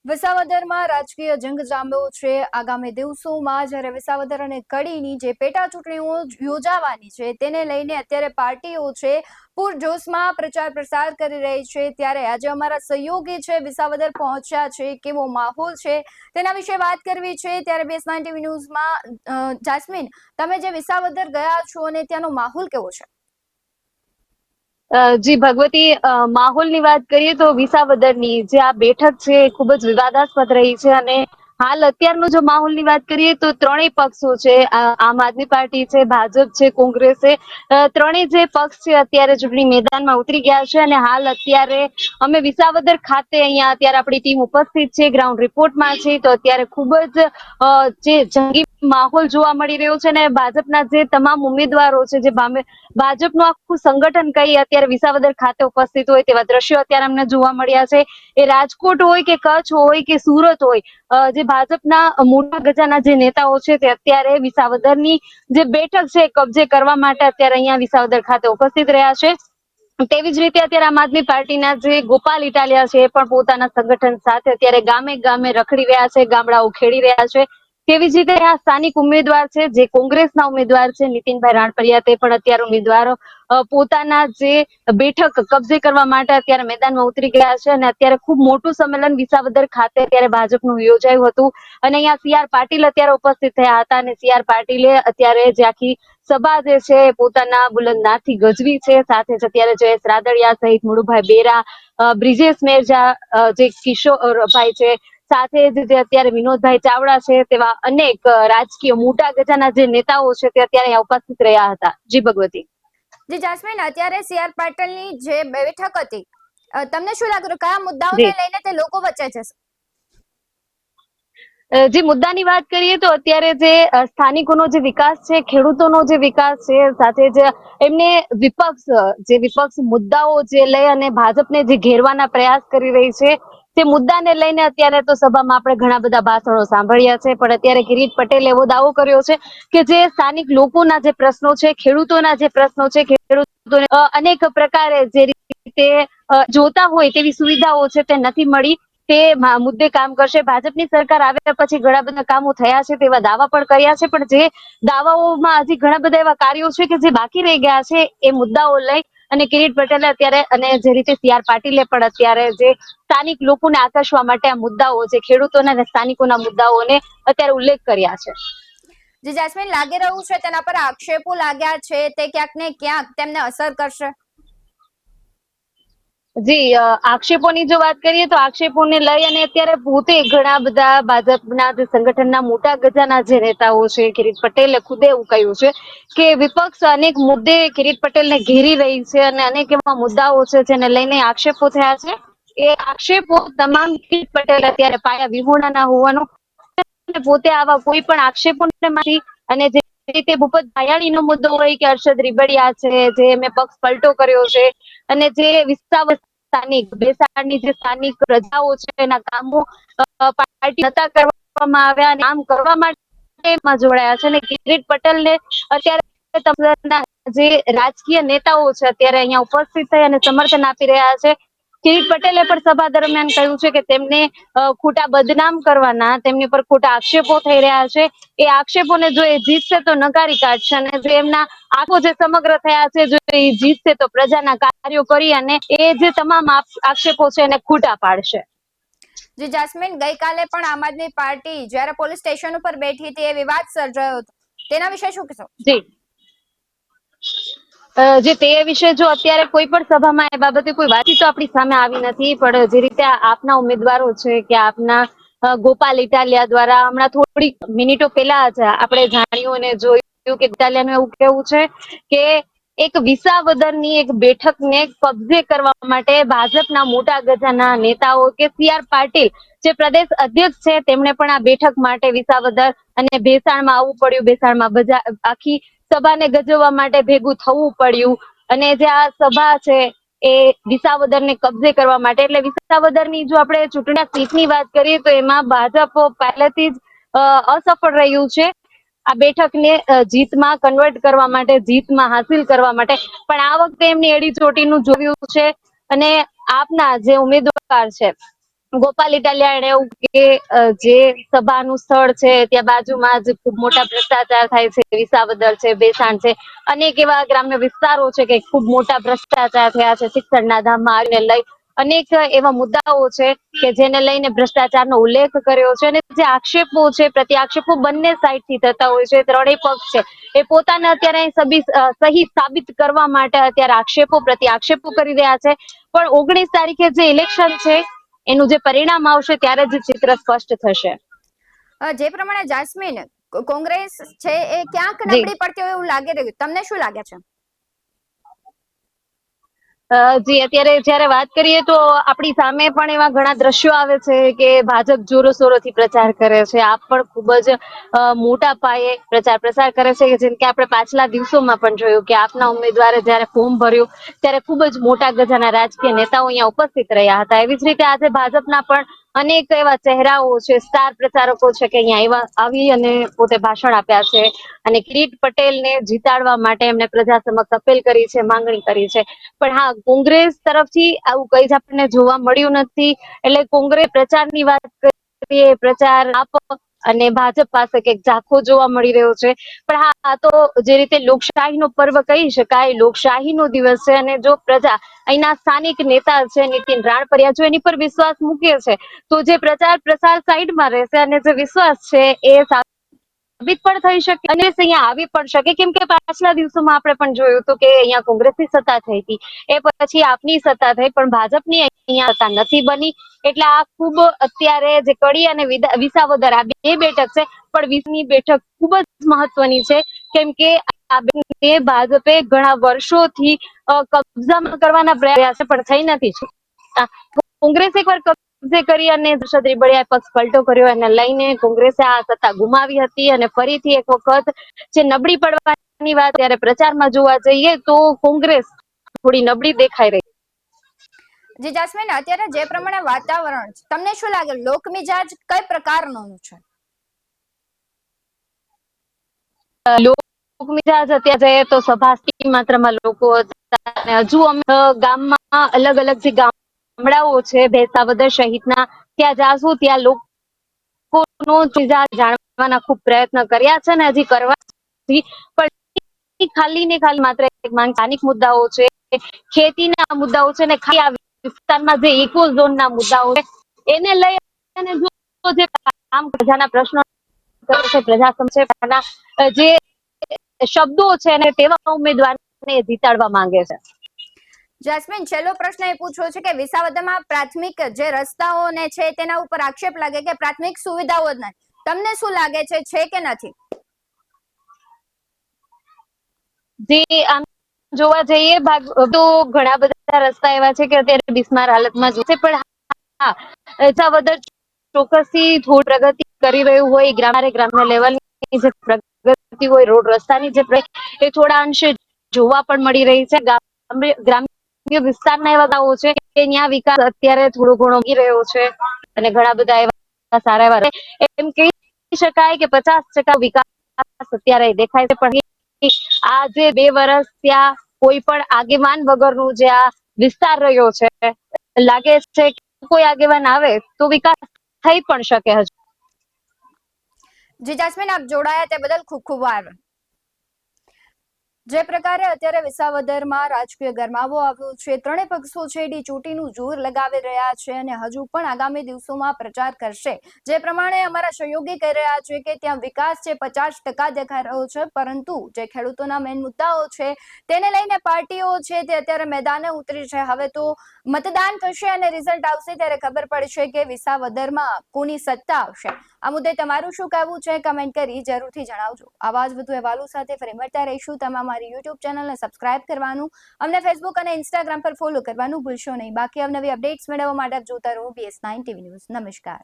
વિસાવદરમાં રાજકીય જંગ જામ્યો છે. આગામી દિવસોમાં જ્યારે વિસાવદર અને કડીની જે પેટા ચૂંટણીઓ યોજાવાની છે તેને લઈને અત્યારે પાર્ટીઓ છે પૂરજોશમાં પ્રચાર પ્રસાર કરી રહી છે. ત્યારે આજે અમારા સહયોગી છે વિસાવદર પહોંચ્યા છે. કેવો માહોલ છે તેના વિશે વાત કરવી છે. ત્યારે BS9 TV ન્યૂઝમાં જાસ્મીન, તમે જે વિસાવદર ગયા છો અને ત્યાંનો માહોલ કેવો છે? જી ભગવતી, માહોલની વાત કરીએ તો વિસાવદરની જે આ બેઠક છે એ ખૂબ જ વિવાદાસ્પદ રહી છે. અને હાલ અત્યારનો જો માહોલની વાત કરીએ તો ત્રણેય પક્ષો છે, આમ આદમી પાર્ટી છે, ભાજપ છે, કોંગ્રેસ છે, ત્રણેય જે પક્ષ છે અત્યારે ચૂંટણી મેદાનમાં ઉતરી ગયા છે. અને હાલ અત્યારે અમે વિસાવદર ખાતે અહીંયા અત્યારે આપણી ટીમ ઉપસ્થિત છે, ગ્રાઉન્ડ રિપોર્ટમાં છે. તો અત્યારે ખૂબ જ જે જંગી માહોલ જોવા મળી રહ્યો છે. અને ભાજપના જે તમામ ઉમેદવારો છે, જે ભાજપનું આખું સંગઠન કઈ અત્યારે વિસાવદર ખાતે ઉપસ્થિત હોય તેવા દ્રશ્યો અત્યારે અમને જોવા મળ્યા છે. એ રાજકોટ હોય કે કચ્છ હોય કે સુરત હોય, જે ભાજપના મોટા ગજાના જે નેતાઓ છે તે અત્યારે વિસાવદરની જે બેઠક છે કબજે કરવા માટે અત્યારે અહીંયા વિસાવદર ખાતે ઉપસ્થિત રહ્યા છે. તેવી જ રીતે અત્યારે આમ આદમી પાર્ટીના જે ગોપાલ ઇટાલિયા છે એ પણ પોતાના સંગઠન સાથે અત્યારે ગામે ગામે રખડી રહ્યા છે, ગામડાઓ ખેડી રહ્યા છે. તેવી જ રીતે આ સ્થાનિક ઉમેદવાર છે, જે કોંગ્રેસના ઉમેદવાર છે નીતિનભાઈ રાણપરિયા, તે પણ અત્યારે ઉમેદવારો પોતાના જે બેઠક કબજે કરવા માટે અત્યારે મેદાનમાં ઉતરી ગયા છે. અને અત્યારે ખૂબ મોટું સંમેલન વિસાવદર ખાતે અત્યારે ભાજપનું યોજાયું હતું. અને અહીંયા CR પાટીલ અત્યારે ઉપસ્થિત થયા હતા. અને CR પાટીલે અત્યારે જે આખી સભા જે છે પોતાના બુલંદનાથથી ગજવી છે. સાથે જ અત્યારે જયેશ રાદડિયા સહિત મુળુભાઈ બેરા, બ્રિજેશ મેરજા, જે કિશોરભાઈ છે, સાથે જ જે અત્યારે વિનોદભાઈ ચાવડા છે, તેવા અનેક રાજકીય મોટા ગજાના જે નેતાઓ છે તે અત્યારે અહીંયા ઉપસ્થિત રહ્યા હતા. જી ભગવતી. જી જાસ્મીન, અત્યારે CR પાટીલની જે બેઠક હતી, તમને શું લાગે કયા મુદ્દાઓને જી લઈને તે લોકો વચ્ચે જશે? જે મુદ્દાની વાત કરીએ તો અત્યારે જે સ્થાનિકોનો જે વિકાસ છે, ખેડૂતોનો જે વિકાસ છે, સાથે જ એમને વિપક્ષ મુદ્દાઓ જે લઈ અને ભાજપને જે ઘેરવાના પ્રયાસ કરી રહી છે તે મુદ્દાને લઈને અત્યારે તો સભામાં આપણે ઘણા બધા ભાષણો સાંભળ્યા છે. પણ અત્યારે કિરીટ પટેલે એવો દાવો કર્યો છે કે જે સ્થાનિક લોકોના જે પ્રશ્નો છે, ખેડૂતોના જે પ્રશ્નો છે, ખેડૂતોને અનેક પ્રકારે જે રીતે જોતા હોય તેવી સુવિધાઓ છે તે નથી મળી, તે મુદ્દે કામ કરશે. ભાજપની સરકાર આવ્યા પછી ઘણા બધા કામો થયા છે તેવા દાવા પણ કર્યા છે. પણ જે દાવાઓમાં હજી ઘણા બધા એવા કાર્યો છે કે જે બાકી રહી ગયા છે, એ મુદ્દાઓ લઈ અને કિરીટ પટેલે અત્યારે, અને જે રીતે CR પાટીલે પણ અત્યારે જે સ્થાનિક લોકોને આકર્ષવા માટે આ મુદ્દાઓ, જે ખેડૂતોના અને સ્થાનિકોના મુદ્દાઓને અત્યારે ઉલ્લેખ કર્યા છે. જે જાસ્મીન, લાગી રહ્યું છે તેના પર આક્ષેપો લાગ્યા છે, તે ક્યાંક ને ક્યાંક તેમને અસર કરશે? જી, આક્ષેપોની જો વાત કરીએ તો આક્ષેપોને લઈ અને અત્યારે પોતે ઘણા બધા ભાજપના જે સંગઠનના મોટા ગજાના જે નેતાઓ છે, કિરીટ પટેલે ખુદે એવું કહ્યું છે કે વિપક્ષ અનેક મુદ્દે કિરીટ પટેલને ઘેરી રહી છે. અને અનેક એવા મુદ્દાઓ છે જેને લઈને આક્ષેપો થયા છે. એ આક્ષેપો તમામ કિરીટ પટેલ અત્યારે પાયા વિહોણાના હોવાનું, પોતે આવા કોઈ પણ આક્ષેપોમાંથી, અને જે રીતે ભૂપત ભાયાણીનો મુદ્દો હોય કે હર્ષદ રીબડિયા છે, જે મેં પક્ષ પલટો કર્યો છે, અને જે વિસ્તાર બેસાડની જે સ્થાનિક પ્રજાઓ છે એના કામો પાર્ટી નતા કરવામાં આવ્યા, નામ કરવા માટે જોડાયા છે. અને કિરીટ પટેલને અત્યારે જે રાજકીય નેતાઓ છે અત્યારે અહીંયા ઉપસ્થિત થઈ અને સમર્થન આપી રહ્યા છે. કિરીટ પટેલે પણ સભા દરમિયાન કહ્યું છે કે તેમને ખોટા બદનામ કરવાના, તેમની પર ખોટા આક્ષેપો થઈ રહ્યા છે. એ આક્ષેપોને જો એ જીતશે તો નકારી કાઢશે, અને જે એમના આંખો જે સમગ્ર થયા છે, જો એ જીતશે તો પ્રજાના કાર્યો કરી અને એ જે તમામ આક્ષેપો છે એને ખોટા પાડશે. જી જાસ્મીન, ગઈકાલે પણ આમ આદમી પાર્ટી જ્યારે પોલીસ સ્ટેશન ઉપર બેઠી હતી, એ વિવાદ સર્જાયો હતો, તેના વિશે શું કહેશો? જી, જે તે વિશે જો અત્યારે કોઈ પણ સભામાં એ બાબતે કોઈ વાતચીત તો આપણી સામે આવી નથી. પણ જે રીતે આપના ઉમેદવારો છે કે આપના ગોપાલ ઇટાલિયા દ્વારા હમણાં થોડીક મિનિટો પહેલા જ આપણે જાણ્યું અને જોયું કે ઇટાલિયાનું એવું કહેવું છે કે એક વિસાવદરની એક બેઠકને કબજે કરવા માટે ભાજપના મોટા ગજાના નેતાઓ કે CR પાટીલ, જે પ્રદેશ અધ્યક્ષ છે, તેમણે પણ આ બેઠક માટે વિસાવદર અને ભેસાણમાં આવવું પડ્યું. ભેસાણમાં આખી સભાને ગજવવા માટે ભેગું થવું પડ્યું. અને જે આ સભા છે એ વિસાવદરને કબજે કરવા માટે, એટલે વિસાવદરની જો આપણે ચૂંટણી સીટની વાત કરીએ તો એમાં ભાજપ પહેલેથી જ અસફળ રહ્યું છે આ બેઠકને જીતમાં કન્વર્ટ કરવા માટે, જીતમાં હાસિલ કરવા માટે. પણ આ વખતે એમની એડી ચોટીનું જોયું છે. અને આપના જે ઉમેદવાર છે ગોપાલ ઇટાલિયાએ એવું કે જે સભાનું સ્થળ છે ત્યાં બાજુમાં જ ખૂબ મોટા ભ્રષ્ટાચાર થાય છે. વિસાવદર છે, ભેસાણ છે, અનેક એવા ગ્રામ્ય વિસ્તારો છે કે ખૂબ મોટા ભ્રષ્ટાચાર થયા છે. શિક્ષણના ધામમાં આવીને લઈ અનેક એવા મુદ્દાઓ છે કે જેને લઈને ભ્રષ્ટાચારનો ઉલ્લેખ કર્યો છે. અને જે આક્ષેપો છે, પ્રતિ આક્ષેપો બંને સાઈડથી થતા હોય છે. ત્રણેય પક્ષ છે એ પોતાને અત્યારે સહી સાબિત કરવા માટે અત્યારે આક્ષેપો પ્રતિ આક્ષેપો કરી રહ્યા છે. પણ 19 તારીખે જે ઇલેક્શન છે એનું જે પરિણામ આવશે ત્યારે જ ચિત્ર સ્પષ્ટ થશે. જે પ્રમાણે જાસ્મીન કોંગ્રેસ છે એ ક્યાંક જી નબળી પડતી હોય એવું લાગી રહ્યું, તમને શું લાગે છે? જી અત્યારે જયારે વાત કરીએ તો આપણી સામે પણ એવા ઘણા દ્રશ્યો આવે છે કે ભાજપ જોરોશોરોથી પ્રચાર કરે છે. આપ પણ ખૂબ જ મોટા પાયે પ્રચાર પ્રસાર કરે છે, જેમ કે આપણે પાછલા દિવસોમાં પણ જોયું કે આપના ઉમેદવારે જયારે ફોર્મ ભર્યું ત્યારે ખૂબ જ મોટા ગજાના રાજકીય નેતાઓ અહીંયા ઉપસ્થિત રહ્યા હતા. એવી જ રીતે આજે ભાજપના પણ અનેક એવા ચહેરાઓ છે, સ્ટાર પ્રચારકો છે કે અહીંયા આવી અને પોતે ભાષણ આપ્યા છે અને કિરીટ પટેલને જીતાડવા માટે એમને પ્રજા સમક્ષ અપીલ કરી છે, માંગણી કરી છે. પણ હા, કોંગ્રેસ તરફથી આવું કઈ જ આપણને જોવા મળ્યું નથી. એટલે કોંગ્રેસ પ્રચારની વાત કરીએ, પ્રચાર આપ અને ભાજપ પાસે કંઈક ઝાંખો જોવા મળી રહ્યો છે. પણ હા, આ તો જે રીતે લોકશાહીનો પર્વ કહી શકાય, લોકશાહીનો દિવસ છે અને જો પ્રજા અહીંના સ્થાનિક નેતા છે નીતિન રાણપરિયા જો એની પર વિશ્વાસ મૂકે છે તો જે પ્રચાર પ્રસાર સાઈડમાં રહેશે અને જે વિશ્વાસ છે એ સાબિત પણ થઈ શકે અને અહીંયા આવી પણ શકે. કેમ કે પાછલા દિવસોમાં આપણે પણ જોયું હતું કે અહીંયા કોંગ્રેસની સત્તા થઈ હતી, એ પછી આપની સત્તા થઈ, પણ ભાજપની અહીંયા સત્તા નથી બની. એટલે આ ખૂબ અત્યારે જે કડી અને વિસાવદર આ બે બેઠક છે, પણ 20ની બેઠક ખૂબ જ મહત્વની છે. કેમ કે આ બે ભાજપે ઘણા વર્ષોથી કબજામાં કરવાના પ્રયાસ પણ થઈ નથી. કોંગ્રેસ એકવાર કબજે કરી અને હર્ષદ રીબડિયાએ પક્ષ પલટો કર્યો અને લઈને કોંગ્રેસે આ સત્તા ગુમાવી હતી અને ફરીથી એક વખત જે નબળી પડવાની વાત ત્યારે પ્રચારમાં જોવા જઈએ તો કોંગ્રેસ થોડી નબળી દેખાઈ રહી. જી જાસ્મીન, અત્યારે જે પ્રમાણે વાતાવરણ છે, તમને શું લાગે લોકમિજાજ કઈ પ્રકારનું છે? લોકમિજાજ અત્યારે જઈએ તો સભાસી માત્રામાં લોકો હતા. હજુ અમે ગામમાં અલગ અલગ જે ગામડાઓ છે ભેસાવદર સહિતના ત્યાં જાશું, ત્યાં લોકોનો જાણવાના ખૂબ પ્રયત્ન કર્યા છે ને હજી કરવા પણ ખાલી ને ખાલી માત્ર સ્થાનિક મુદ્દાઓ છે, ખેતીના મુદ્દાઓ છે ને ખાલી વિસ્તારમાં જે ઇકો ઝોનના મુદ્દાઓ છે એને લઈ જે કામ પ્રજાના પ્રશ્નો પ્રજા જે શબ્દો છે ને તેવા ઉમેદવારને જીતાડવા માંગે છે. જાસ્મીન, છેલ્લો પ્રશ્ન એ પૂછવો છે કે વિસાવદરમાં પ્રાથમિક જે રસ્તાઓને છે તેના ઉપર આક્ષેપ લાગે કે પ્રાથમિક સુવિધાઓ જ નથી. તમને શું લાગે છે કે નથી? જે આમ જોવા જઈએ તો ઘણા બધા રસ્તા એવા છે કે અત્યારે બિસ્માર હાલતમાં છે. પણ હા, વિસાવદર ચોક્કસથી થોડી પ્રગતિ કરી રહ્યું હોય, ગ્રામ્ય લેવલની જે પ્રગતિ હોય, રોડ રસ્તાની જે એ થોડા અંશે જોવા પણ મળી રહી છે. ગ્રામ્ય વિસ્તારના એવા ગામો છે કે ત્યાં વિકાસ અત્યારે થોડો ઘણો રહ્યો છે અને ઘણા બધા એવા સારા એવા એમ કહી શકાય કે 50% વિકાસ અત્યારે દેખાય છે. પણ આજે 2 વર્ષ ત્યાં કોઈ પણ આગેવાન વગરનું જે આ વિસ્તાર રહ્યો છે, લાગે છે કે કોઈ આગેવાન આવે તો વિકાસ થઈ પણ શકે. હજુ જી જાસ્મીન, આપ જોડાયા તે બદલ ખૂબ ખૂબ આભાર. જે પ્રકારે અત્યારે વિસાવદરમાં રાજકીય ગરમાવો આવ્યો છે, ત્રણેય પક્ષો છે ચૂંટીનું જોર લગાવી રહ્યા છે અને હજુ પણ આગામી દિવસોમાં પ્રચાર કરશે. જે પ્રમાણે અમારા સહયોગી કહી રહ્યા છે કે ત્યાં વિકાસ છે 50% દેખાઈ રહ્યો છે, પરંતુ જે ખેડૂતોના મેઇન મુદ્દાઓ છે તેને લઈને પાર્ટીઓ છે તે અત્યારે મેદાને ઉતરી છે. હવે તો મતદાન થશે અને રિઝલ્ટ આવશે ત્યારે ખબર પડશે કે વિસાવદરમાં કોની સત્તા આવશે. આ મુદ્દે તમારું શું કહેવું છે કમેન્ટ કરી જરૂરથી જણાવજો. આવા જ વધુ અહેવાલો સાથે ફરી મળતા રહીશું. તમામ મારી યુટ્યુબ ચેનલને સબસ્ક્રાઇબ કરવાનું, અમને ફેસબુક અને ઇન્સ્ટાગ્રામ પર ફોલો કરવાનું ભૂલશો નહીં. બાકી અવનવી અપડેટ્સ મેળવવા માટે જોતા રહો BS9 TV ન્યૂઝ. નમસ્કાર.